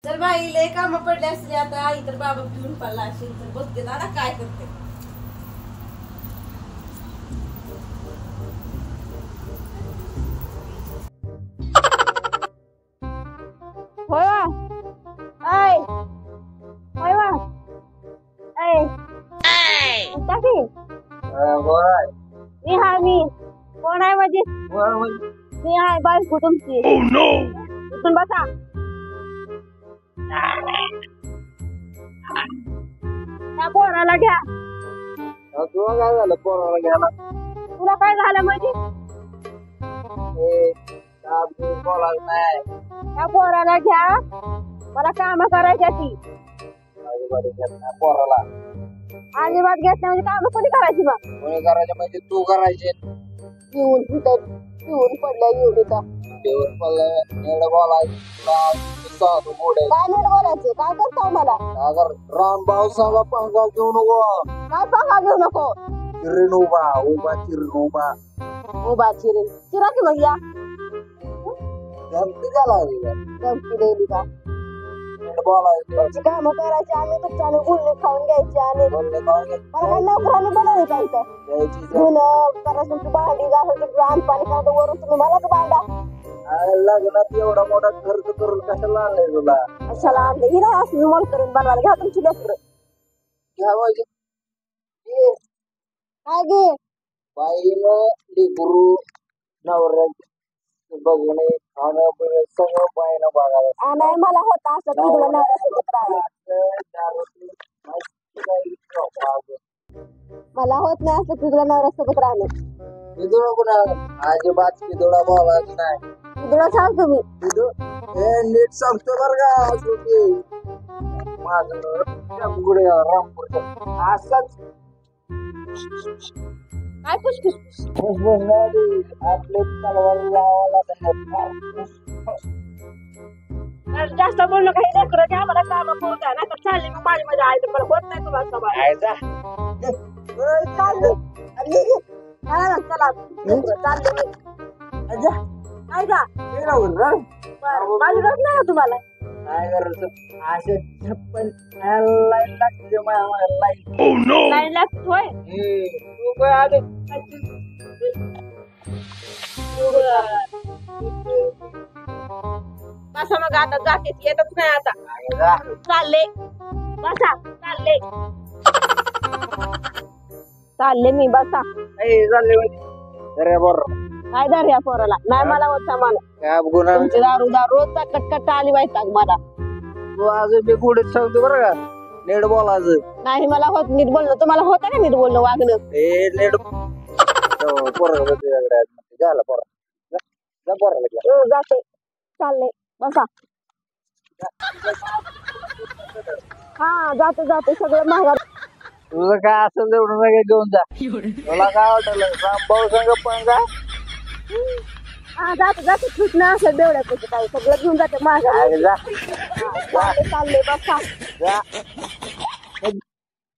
तर बाई लय काम पडले असले आता इतर बाबा पिऊन पडला असेल तर बघते दादा काय करते. होय वा ऐ होय वा ऐ टाकी मी हाय मी कोण आहे माझी मी हाय बायको तुमची. उठून बसा. त्या पोराला घ्या. तुला काय झालं पोराला घ्यायला? तुला काय झालं म्हणजे बोलायला नाही. त्या पोराला घ्या. मला काम करायची ती अजिबात घेत नाही पोराला. अजिबात घेत नाही म्हणजे काम कोणी करायची मग कोणी करायचे म्हणजे तू करायचे. येऊन तिथं पिऊन पडलं येऊन इथं देऊन पडलं नेड बोलायचं मोठे काय नीट बोलायचं काय करता मला अगर राम भाऊ सांगा पंगा घेऊ नको. काय पंगा घेऊ नको. चिरीन उभा उभा चिरीन उभा उभा चिरे चिरा की मग या धमकी द्यायला लागली का? धमकी द्यायली का नीट बोलायचं. तुमची कामं करायची आम्ही तुमच्याने गुल्ले खाऊन घ्यायची आणि बोलले खाऊन घे. मला काय नोकराने बनवली का इथं द्यायची धुणं करायचं तुमची भांडी घासायची अन्न पाणी करायचं वरून तुम्ही मलाच भांडा लग्नात एवढा मोठा खर्च करून कशाला आणलंय तुला? कशाला आणले ही नाही असं मोल करून बनवायला घ्या तुमची लेकरं घ्या म्हणजे काय घे बाईनं लेकरू नवऱ्या बघणे खाणं पिणं सगळं बाईनं बघायला. नाही मला होता असं तुझ्या नवऱ्यासोबत राहिलं मला होत नाही असं तुझ्या नवऱ्यासोबत राहिलं. विदुळा कुणाला अजिबात विदुळा बोलायचं नाही. तुला सांग तुम्ही हे नीट सांगतो बर का माझं गुडे रामपूरचं असंच काय पुष्पुष आपले तलवार लावायला जास्त बोललो काही लेकरं घ्या मला काम करू द्या नाही तर चालली मग माझी माझ्या आई मला होत नाही तुम्हाला सभा चालली चला चालले काय का माझी गरज नाही तुम्हाला काय करायचं असे 56 लाईन लागते लाईन लाईन लागतोय तू काय आले बसा मग आता जाते येतच नाही आता चालले बसा चालले चालले मी बसा अरे बरं काय दार या पोराला नाही मला होत सामाला काय गुन्हा तुमची दारू रोजचा कटकट आली व्हायचा मला तू अजून बी गुढीत सांगतो बरं का नीट बोलायचं नाही मला होत नीट बोलणं तुम्हाला होतं का नीट बोलणं वागणं हे नीट पोरं तुझ्याकडे झालं पोराला जाते चालले बसा हा जाते जाते सगळं महागात तुझं काय असेल तेवढं सगळं घेऊन जा. तुला काय वाटलं रामभाऊ संग पण का हा जाते जाते खुश नाही असेल बेवड्याचं काही सगळं घेऊन जाते महागात जा चालले बसा जा